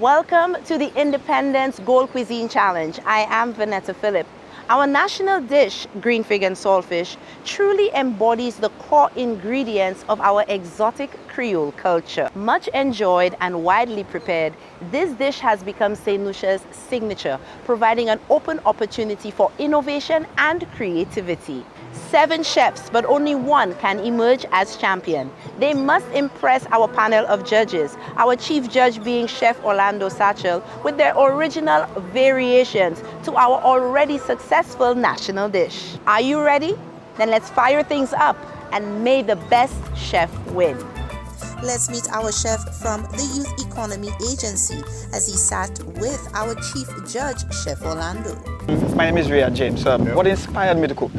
Welcome to the Independence Gold Cuisine Challenge. I am Vanessa Phillip. Our national dish, green fig and saltfish, truly embodies the core ingredients of our exotic Creole culture. Much enjoyed and widely prepared, this dish has become St. Lucia's signature, providing an open opportunity for innovation and creativity. 7 chefs, but only one can emerge as champion. They must impress our panel of judges, our chief judge being Chef Orlando Satchel, with their original variations to our already successful national dish. Are you ready? Then let's fire things up and may the best chef win. Let's meet our chef from the Youth Economy Agency as he sat with our chief judge, Chef Orlando. My name is Ria James. What inspired me to cook?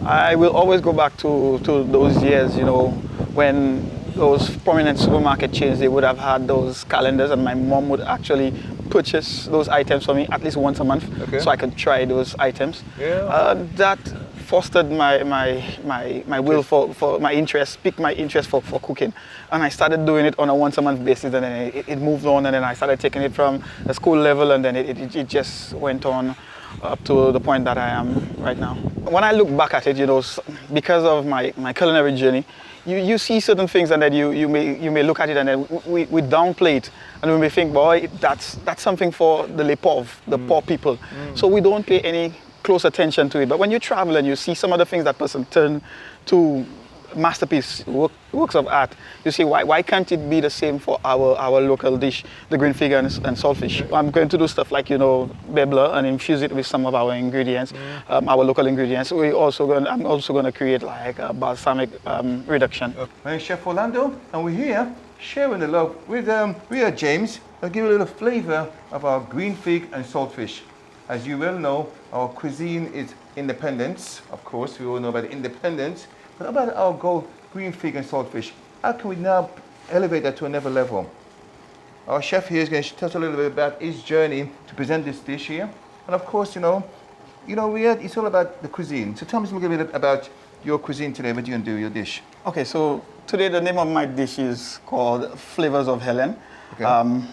I will always go back to those years, when those prominent supermarket chains, they would have had those calendars, and my mom would actually purchase those items for me at least once a month, so I could try those items. That fostered my will for my interest, piqued my interest for cooking. And I started doing it on a once a month basis, and then it moved on, and then I started taking it from the school level, and then it just went on up to the point that I am right now. When I look back at it, because of my culinary journey, you see certain things, and then you may look at it, and then we downplay it, and we may think, boy, that's something for the les pauvres, the poor people. So we don't pay any close attention to it. But when you travel and you see some of the things that person turn to masterpiece works of art, you see why can't it be the same for our local dish, the green fig and saltfish. I'm going to do stuff like bebla and infuse it with some of our ingredients, our local ingredients. I'm also going to create like a balsamic reduction. My name is Chef Orlando, and we're here sharing the love with Ria James. I'll give you a little flavor of our green fig and saltfish. As you well know, our cuisine is independence. Of course, we all know about independence. But about our goal, green fig and saltfish, how can we now elevate that to another level? Our chef here is going to tell us a little bit about his journey to present this dish here. And of course, it's all about the cuisine. So tell me a little bit about your cuisine today. What are you going to do, your dish? Okay, so today the name of my dish is called Flavors of Helen. Okay.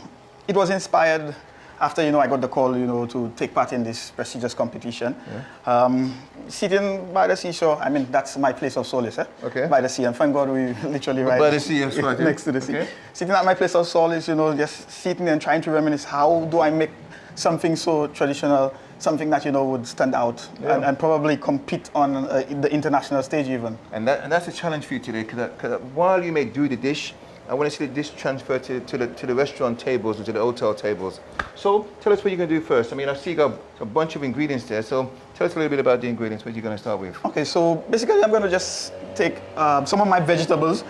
It was inspired after I got the call to take part in this prestigious competition. Sitting by the seashore, that's my place of solace, Okay. By the sea, and thank God we literally right by the sea, that's right, next to the sea. Okay. Sitting at my place of solace, just sitting and trying to reminisce, how do I make something so traditional, something that would stand out and probably compete on the international stage even. And that's a challenge for you today, because while you may do the dish, I want to see the dish transferred to the restaurant tables or to the hotel tables. So tell us what you're going to do first. I see you got a bunch of ingredients there. So tell us a little bit about the ingredients. What you're going to start with? Okay, so basically I'm going to just take some of my vegetables,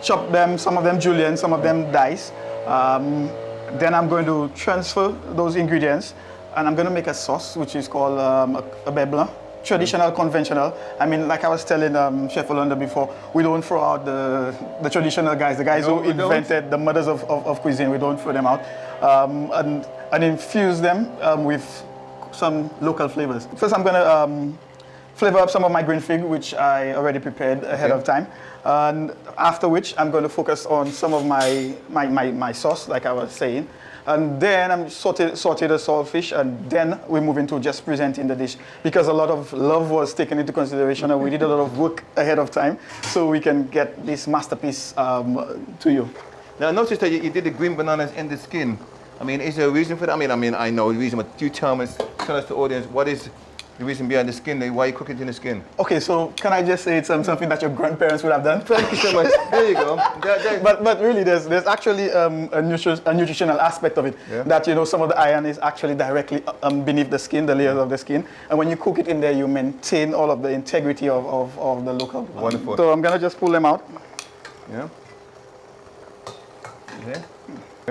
chop them, some of them julienne, some of them dice. Then I'm going to transfer those ingredients, and I'm going to make a sauce which is called a bebla. Traditional, conventional. Like I was telling Chef Orlando before, we don't throw out the traditional guys, the guys who invented the mothers of cuisine. We don't throw them out, and infuse them with some local flavors. First, I'm gonna flavor up some of my green fig, which I already prepared ahead of time, and after which I'm going to focus on some of my sauce, like I was saying. And then I'm saute the saltfish, and then we move into just presenting the dish, because a lot of love was taken into consideration, and we did a lot of work ahead of time so we can get this masterpiece to you. Now I noticed that you did the green bananas in the skin. Is there a reason for that? I know the reason, but do tell us, the audience, what is the reason behind the skin? Why you cook it in the skin? Okay, so can I just say it's something that your grandparents would have done? Thank you so much. There you go. But really, there's actually a nutritional aspect of it. That some of the iron is actually directly beneath the skin, the layers of the skin, and when you cook it in there, you maintain all of the integrity of the local. Wonderful. So I'm gonna just pull them out. Yeah. Okay.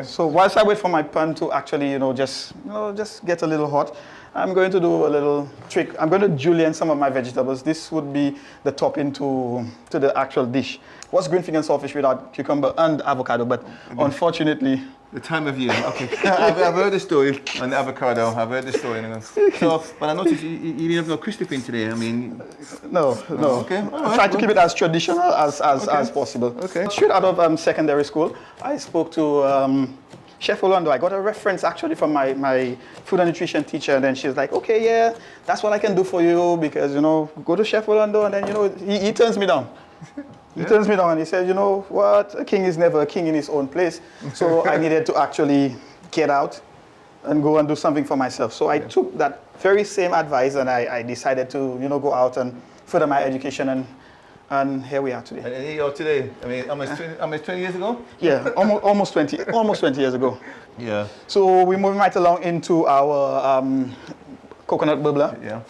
So whilst I wait for my pan to actually just get a little hot, I'm going to do a little trick. I'm going to julienne some of my vegetables. This would be the topping to the actual dish. What's green fig and saltfish without cucumber and avocado? But unfortunately, the time of year. Okay, I've heard the story on the avocado. I've heard the story. So, but I noticed you didn't have no Christopine today. No. Okay. I try to keep it as traditional as possible. Okay. Straight out of secondary school, I spoke to Chef Orlando, I got a reference actually from my food and nutrition teacher, and then she's like, okay, yeah, that's what I can do for you, because, you know, go to Chef Orlando, and then, you know, he turns me down. He turns me down and he said, you know what, a king is never a king in his own place. So I needed to actually get out and go and do something for myself. So I took that very same advice, and I decided to, you know, go out and further my education, and here we are today. And here you are today. I mean, almost 20 years ago? Yeah, almost 20 years ago. Yeah. So we're moving right along into our coconut bubbler. Yeah.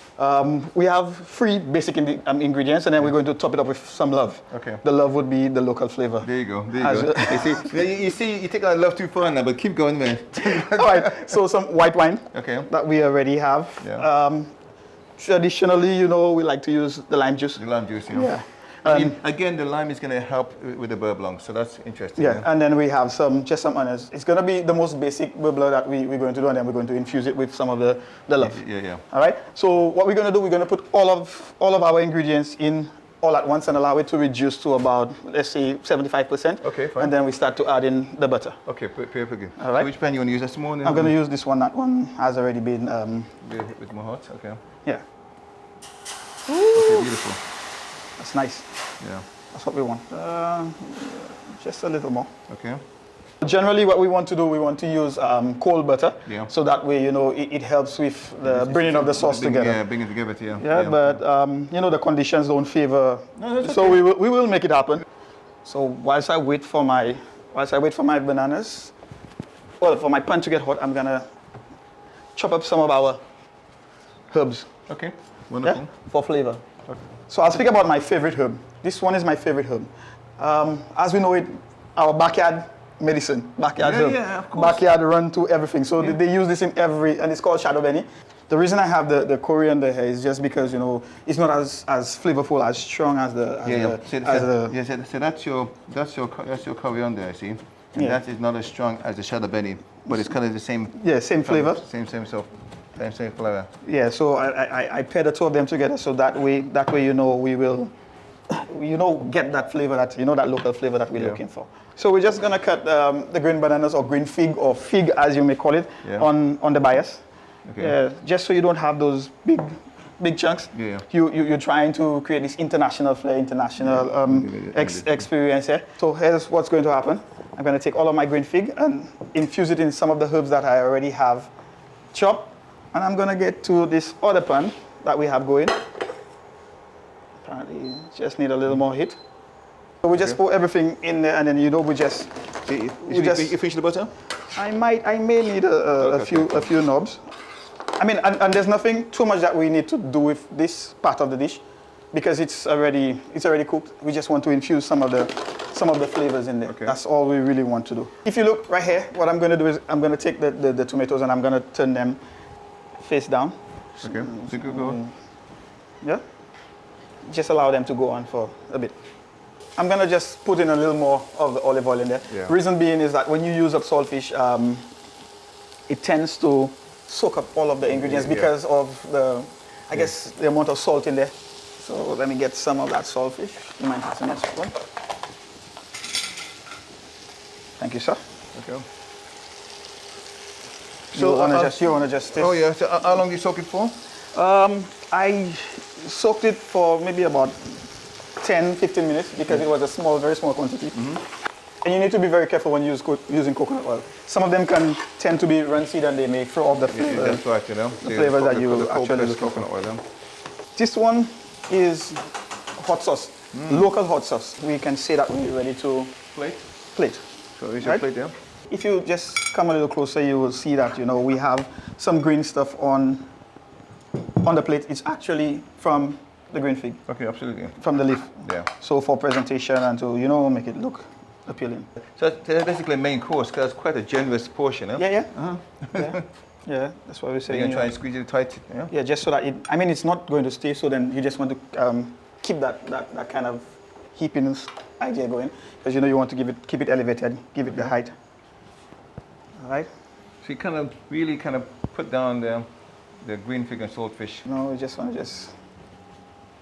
We have 3 basic ingredients, and then we're going to top it up with some love. Okay. The love would be the local flavor. There you go. There you go. you see, you take that love too far now, but keep going, man. All right. So some white wine. Okay. That we already have. Yeah. Traditionally, you know, we like to use the lime juice. The lime juice, yeah. Yeah. I mean, again, the lime is going to help with the bourbon, so that's interesting. Yeah, and then we have just some onions. It's going to be the most basic bubbler that we're going to do, and then we're going to infuse it with some of the love. Yeah. All right. So what we're going to do, we're going to put all of our ingredients in all at once and allow it to reduce to about, let's say, 75%. Okay, fine. And then we start to add in the butter. Okay, perfect. All right. So which pan you want to use this morning? I'm going to use this one. That one has already been. With more hot. Okay. Yeah. Okay, beautiful. That's nice. Yeah. That's what we want. Just a little more. Okay. Generally, what we want to do, we want to use cold butter. Yeah. So that way, you know, it helps with the bringing of the sauce together. Yeah, bring it together. Yeah. Yeah, but you know, the conditions don't favor. No, that's so okay. we will make it happen. So whilst I wait for my bananas, well, for my pan to get hot, I'm gonna chop up some of our herbs. Okay. Wonderful. Yeah, for flavor. Okay. So I'll speak about my favorite herb. This one is my favorite herb. As we know it, our backyard medicine, backyard herb. Yeah, of course. Backyard run to everything. So they use this in and it's called shadow benny. The reason I have the coriander here is just because, you know, it's not as flavorful, as strong as the So that's your coriander, I see. And Yeah. that is not as strong as the shadow benny, but it's kind of the same. Yeah, same flavor. Same flavor. Yeah, so I pair the two of them together, so that way, you know, we will, you know, get that flavor, that, you know, that local flavor that we're looking for. So we're just gonna cut the green bananas, or green fig, or fig as you may call it, on the bias. Okay. Just so you don't have those big chunks. Yeah. You're trying to create this international flair, experience here. So here's what's going to happen. I'm gonna take all of my green fig and infuse it in some of the herbs that I already have chopped. And I'm gonna get to this other pan that we have going. Apparently, just need a little more heat. So we just pour everything in there, and then, you know, we just. You finish the butter? I may need a few knobs. I mean, and there's nothing too much that we need to do with this part of the dish, because it's already cooked. We just want to infuse some of the flavors in there. Okay. That's all we really want to do. If you look right here, what I'm gonna do is I'm gonna take the tomatoes and I'm gonna turn them face down. Okay. So go. Yeah. Just allow them to go on for a bit. I'm gonna just put in a little more of the olive oil in there. Yeah. Reason being is that when you use up saltfish, it tends to soak up all of the ingredients because of the, I guess, the amount of salt in there. So let me get some of that saltfish. You mind passing that spoon? Thank you, sir. Okay. So you wanna just taste? Oh yeah. So how long do you soak it for? I soaked it for maybe about 10-15 minutes because it was a very small quantity. And you need to be very careful when using coconut oil. Some of them can tend to be rancid and they may throw off the flavor. That's right, you know. The flavors that you actually look for. Coconut oil. This one is hot sauce, local hot sauce. We can say that we're ready to plate. So is your plate there? If you just come a little closer, you will see that, you know, we have some green stuff on the plate. It's actually from the green fig. Okay, absolutely. From the leaf. Yeah. So for presentation and to, you know, make it look appealing. So that's basically a main course, because it's quite a generous portion, eh? Yeah, that's what we're saying. You're going to try and squeeze it tight, yeah? Yeah, just so that it's not going to stay, so then you just want to keep that kind of heapiness idea going, because, you know, you want to keep it elevated, give it the height. All right? So you really put down the green fig and saltfish. No, we just want to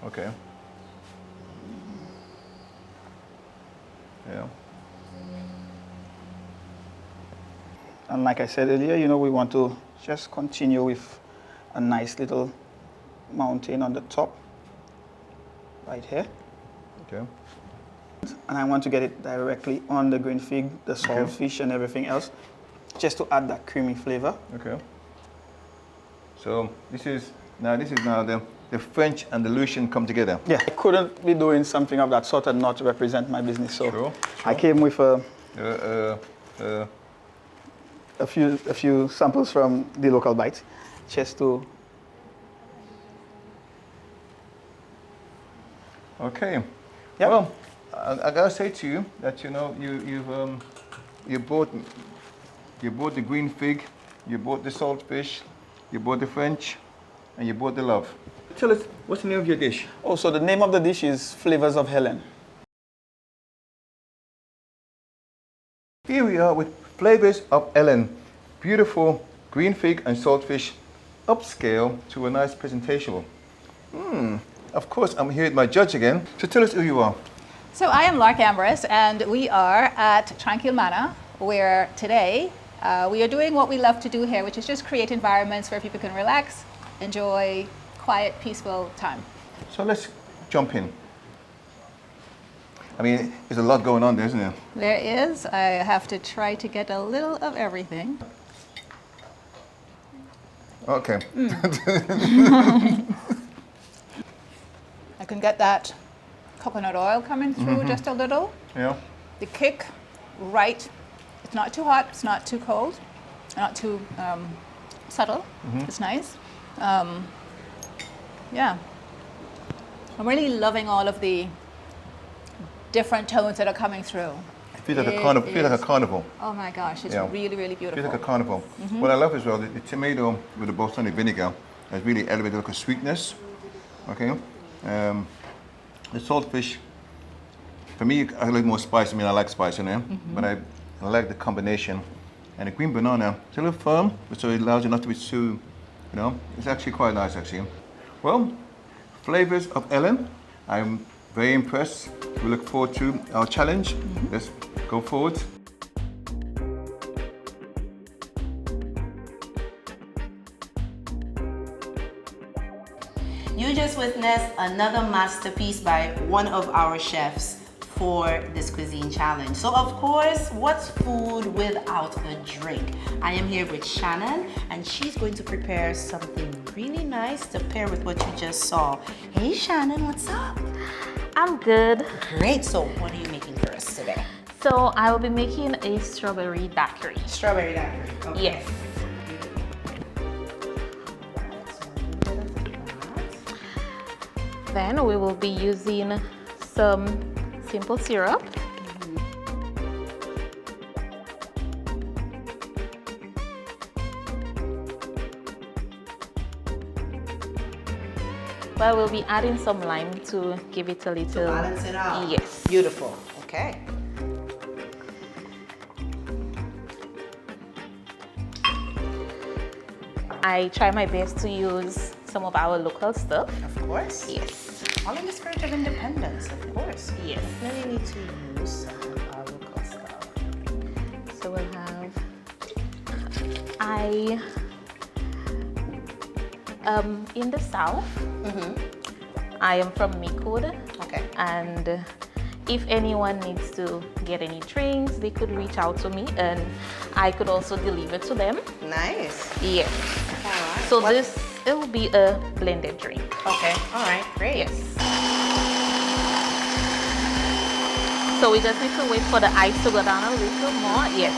Okay. Yeah. And like I said earlier, you know, we want to just continue with a nice little mountain on the top, right here. Okay. And I want to get it directly on the green fig, the saltfish and everything else, just to add that creamy flavor. Okay. So this is now the French and the Lucian come together. Yeah, I couldn't be doing something of that sort and not represent my business. So Sure, I came with a few samples from the local bites, just to. Okay. Yeah. Well, I gotta say to you that you know you bought the green fig, you bought the saltfish, you bought the French, and you bought the love. Tell us, what's the name of your dish? Oh, so the name of the dish is Flavors of Helen. Here we are with Flavors of Ellen. Beautiful green fig and saltfish, upscale to a nice presentation. Of course, I'm here with my judge again. So tell us who you are. So I am Lark Ambrose, and we are at Tranquil Manor, where today we are doing what we love to do here, which is just create environments where people can relax, enjoy quiet, peaceful time. So let's jump in. I mean, there's a lot going on there, isn't there? There is. I have to try to get a little of everything. Okay. I can get that coconut oil coming through just a little. Yeah. The kick, right. It's not too hot, it's not too cold, not too subtle. It's nice. Yeah. I'm really loving all of the different tones that are coming through. It feels like a carnival. Feel like a carnival. Oh my gosh, it's Yeah. really, really beautiful. Feels like a carnival. What I love as well, the tomato with the balsamic vinegar has really elevated like a sweetness. Okay. The saltfish, for me, I like more spice. I mean, I like spice in there, but I like the combination. And the green banana, it's a little firm, so it allows it not to be too, you know, it's actually quite nice actually. Well, Flavors of Ellen, I'm very impressed. We look forward to our challenge. Let's go forward. You just witnessed another masterpiece by one of our chefs for this cuisine challenge. So of course, what's food without a drink? I am here with Shannon, and she's going to prepare something really nice to pair with what you just saw. Hey Shannon, what's up? I'm good. Great, so what are you making for us today? So I will be making a strawberry daiquiri. Strawberry daiquiri. Okay. Yes. Then we will be using some simple syrup. Well, we'll be adding some lime to give it a little... Balance it out. Yes. Beautiful. Okay. I try my best to use some of our local stuff. Of course. Yes. All in the spirit of independence, of course. Yes. Definitely need to use some of our local stuff. So we'll have... in the south, I am from Micode. Okay. And if anyone needs to get any drinks, they could reach out to me and I could also deliver to them. Nice. Yes. All right. So it will be a blended drink. Okay. All right. Great. Yes. So we just need to wait for the ice to go down a little more. Yes.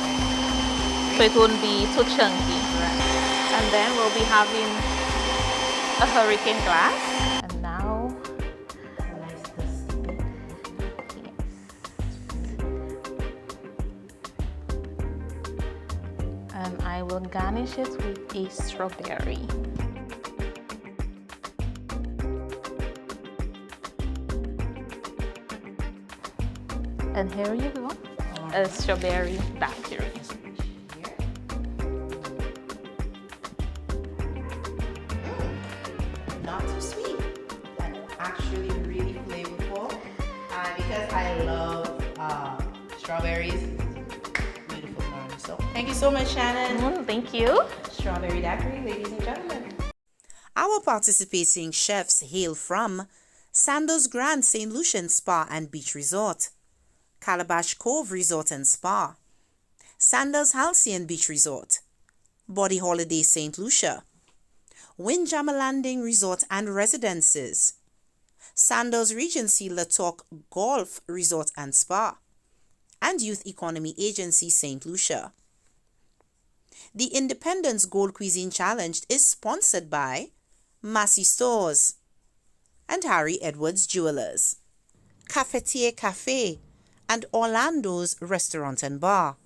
So it won't be too chunky. And then we'll be having a hurricane glass. And now, and I will garnish it with a strawberry. And here you go, a strawberry daiquiri. Not too sweet, and actually really flavorful. Because I love strawberries. Beautiful one. So Thank you so much, Shannon. Thank you. Strawberry daiquiri, ladies and gentlemen. Our participating chefs hail from Sandals Grand St. Lucian Spa and Beach Resort, Calabash Cove Resort and Spa, Sandals Halcyon Beach Resort, Body Holiday St. Lucia, Windjammer Landing Resort and Residences, Sandals Regency La Toc Golf Resort and Spa, and Youth Economy Agency St. Lucia. The Independence Gold Cuisine Challenge is sponsored by Massey Stores and Harry Edwards Jewelers, Cafetier Cafe, and Orlando's Restaurant and Bar.